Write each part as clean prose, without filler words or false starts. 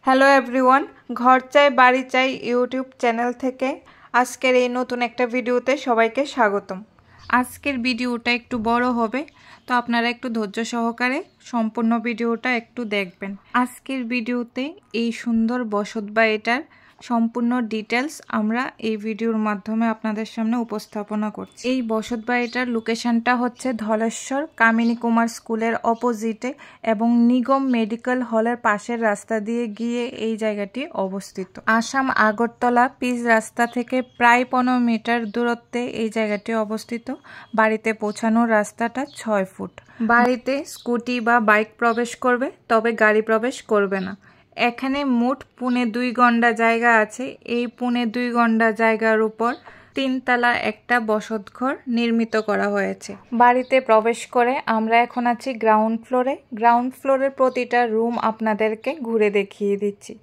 Hello everyone, ঘর চাই বাড়ি চাই ইউটিউব চ্যানেল থেকে আজকের এই নতুন একটা ভিডিওতে সবাইকে স্বাগতম। আজকের ভিডিওটা একটু বড় হবে, তো আপনারা একটু ধৈর্য সহকারে সম্পূর্ণ ভিডিওটা একটু দেখবেন। আজকের ভিডিওতে এই সুন্দর বসত বাড়িটার সম্পূর্ণ ডিটেলস আমরা এই ভিডিওর মাধ্যমে আপনাদের সামনে উপস্থাপনা করছি। এই বসত বাড়িটার লোকেশনটা হচ্ছে ধলেশ্বর কামিনী কুমার স্কুলের অপোজিটে এবং নিগম মেডিকেল হলের পাশের রাস্তা দিয়ে গিয়ে এই জায়গাটি অবস্থিত। আসাম আগরতলা পিচ রাস্তা থেকে প্রায় 15 মিটার দূরত্বে এই জায়গাটি অবস্থিত। বাড়িতে পৌঁছানোর রাস্তাটা 6 ফুট। বাড়িতে স্কুটি বা বাইক প্রবেশ করবে, তবে গাড়ি প্রবেশ করবে না। এখানে মোট 2.5 গন্ডা জায়গা আছে। এই 2.5 গন্ডা জায়গার উপর 3 তলা একটা বসতঘর নির্মিত করা হয়েছে। বাড়িতে প্রবেশ করে আমরা এখন আছি গ্রাউন্ড ফ্লোরে। গ্রাউন্ড ফ্লোরের প্রতিটা রুম আপনাদেরকে ঘুরে দেখিয়ে দিচ্ছি।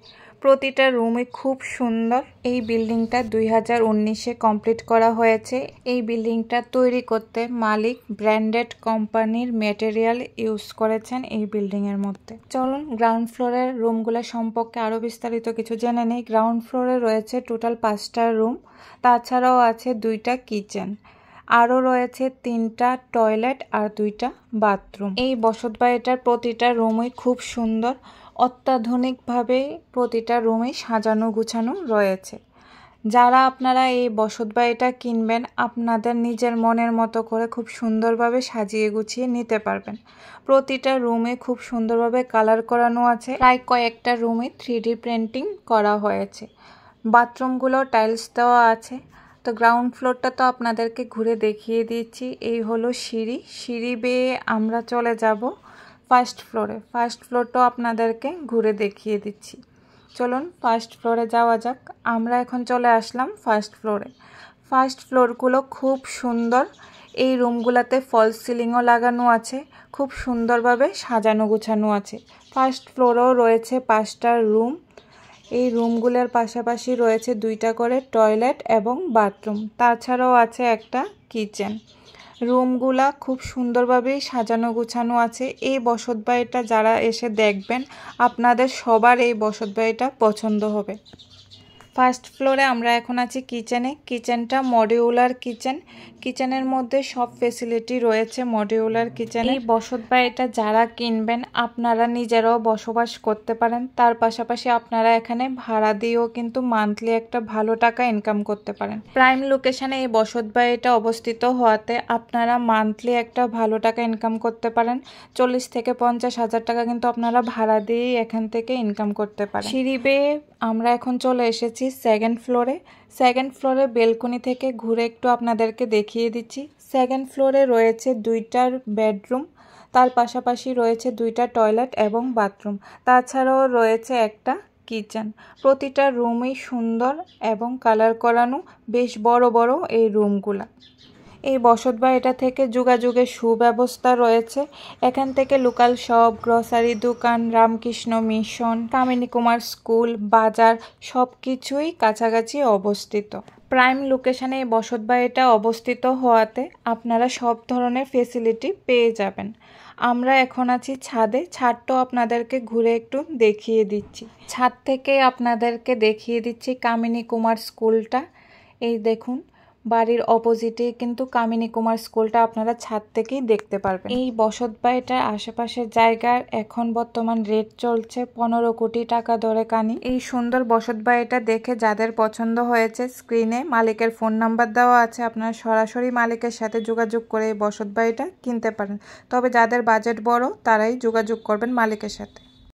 প্রতিটা রুমই খুব সুন্দর। এই বিল্ডিংটা 2019-এ কমপ্লিট করা হয়েছে। এই বিল্ডিংটা তৈরি করতে মালিক ব্র্যান্ডেড কোম্পানির ম্যাটেরিয়াল ইউজ করেছেন এই বিল্ডিংয়ের মধ্যে। চলুন গ্রাউন্ড ফ্লোরের রুমগুলো সম্পর্কে আরও বিস্তারিত কিছু জেনে নিই। গ্রাউন্ড ফ্লোরে রয়েছে টোটাল 5টা রুম, তাছাড়াও আছে 2টা কিচেন, আরও রয়েছে 3টা টয়লেট আর 2টা বাথরুম। এই বসত বাড়িটার প্রতিটা রুমই খুব সুন্দর। অত্যাধুনিকভাবে প্রতিটা রুমে সাজানো গুছানো রয়েছে। যারা আপনারা এই বসত বাড়িটা কিনবেন, আপনাদের নিজের মনের মতো করে খুব সুন্দরভাবে সাজিয়ে গুছিয়ে নিতে পারবেন। প্রতিটা রুমে খুব সুন্দরভাবে কালার করানো আছে। প্রায় কয়েকটা রুমে 3D প্রিন্টিং করা হয়েছে। বাথরুমগুলো টাইলস দেওয়া আছে। তো গ্রাউন্ড ফ্লোরটা তো আপনাদেরকে ঘুরে দেখিয়ে দিচ্ছি। এই হলো সিঁড়ি। সিঁড়ি বেয়ে আমরা চলে যাব ফার্স্ট ফ্লোরে। ফার্স্ট ফ্লোরটাও আপনাদেরকে ঘুরে দেখিয়ে দিচ্ছি। চলুন ফার্স্ট ফ্লোরে যাওয়া যাক। আমরা এখন চলে আসলাম ফার্স্ট ফ্লোরে। ফার্স্ট ফ্লোরগুলো খুব সুন্দর। এই রুমগুলোতে ফলস সিলিংও লাগানো আছে। খুব সুন্দরভাবে সাজানো গোছানো আছে। ফার্স্ট ফ্লোরেও রয়েছে 5টা রুম। এই রুমগুলোর পাশাপাশি রয়েছে 2টা করে টয়লেট এবং বাথরুম, তাছাড়াও আছে একটা কিচেন। রুমগুলা খুব সুন্দরভাবেই সাজানো গুছানো আছে। এই বসত বাড়িটা যারা এসে দেখবেন, আপনাদের সবার এই বসত বাড়িটা পছন্দ হবে। ফার্স্ট ফ্লোরে আমরা এখন আছি কিচেনে। কিচেনটা মডিউলার কিচেন। কিচেনের মধ্যে সব ফেসিলিটি রয়েছে মডিউলার কিচেনে। এই বসত বাড়িটা যারা কিনবেন, আপনারা নিজেরাও বসবাস করতে পারেন। তার পাশাপাশি আপনারা এখানে ভাড়া দিয়েও কিন্তু মান্থলি একটা ভালো টাকা ইনকাম করতে পারেন। প্রাইম লোকেশনে এই বসত বাড়িটা অবস্থিত হওয়াতে আপনারা মান্থলি একটা ভালো টাকা ইনকাম করতে পারেন। 40 থেকে 50 হাজার টাকা কিন্তু আপনারা ভাড়া দিয়েই এখান থেকে ইনকাম করতে পারেন। সিঁড়ি বেয়ে আমরা এখন চলে এসেছি সেকেন্ড ফ্লোরে। সেকেন্ড ফ্লোরে বেলকনি থেকে ঘুরে একটু আপনাদেরকে দেখিয়ে দিচ্ছি। সেকেন্ড ফ্লোরে রয়েছে 2টা বেডরুম, তার পাশাপাশি রয়েছে 2টা টয়লেট এবং বাথরুম, তাছাড়াও রয়েছে একটা কিচেন। প্রতিটা রুমই সুন্দর এবং কালার করানো। বেশ বড় বড় এই রুমগুলা। এই বসত বাড়িটা থেকে যোগাযোগের সুব্যবস্থা রয়েছে। এখান থেকে লোকাল শপ, গ্রসারি দোকান, রামকৃষ্ণ মিশন, কামিনী কুমার স্কুল, বাজার সব কিছুই কাছাকাছি অবস্থিত। প্রাইম লোকেশনে এই বসত বাড়িটা অবস্থিত হওয়াতে আপনারা সব ধরনের ফেসিলিটি পেয়ে যাবেন। আমরা এখন আছি ছাদে। ছাদটাও আপনাদেরকে ঘুরে একটু দেখিয়ে দিচ্ছি। ছাদ থেকে আপনাদেরকে দেখিয়ে দিচ্ছি কামিনী কুমার স্কুলটা। এই দেখুন, বাড়ির অপোজিটে কিন্তু কামিনী কুমার স্কুলটা আপনারা ছাদ থেকেই দেখতে পারবেন। এই বসত বাড়িটার আশেপাশের জায়গার এখন বর্তমান রেট চলছে 15 কোটি টাকা দরে কানি। এই সুন্দর বসত বাড়িটা দেখে যাদের পছন্দ হয়েছে, স্ক্রিনে মালিকের ফোন নাম্বার দেওয়া আছে। আপনারা সরাসরি মালিকের সাথে যোগাযোগ করে এই বসত বাড়িটা কিনতে পারেন। তবে যাদের বাজেট বড়, তারাই যোগাযোগ করবেন মালিকের সাথে।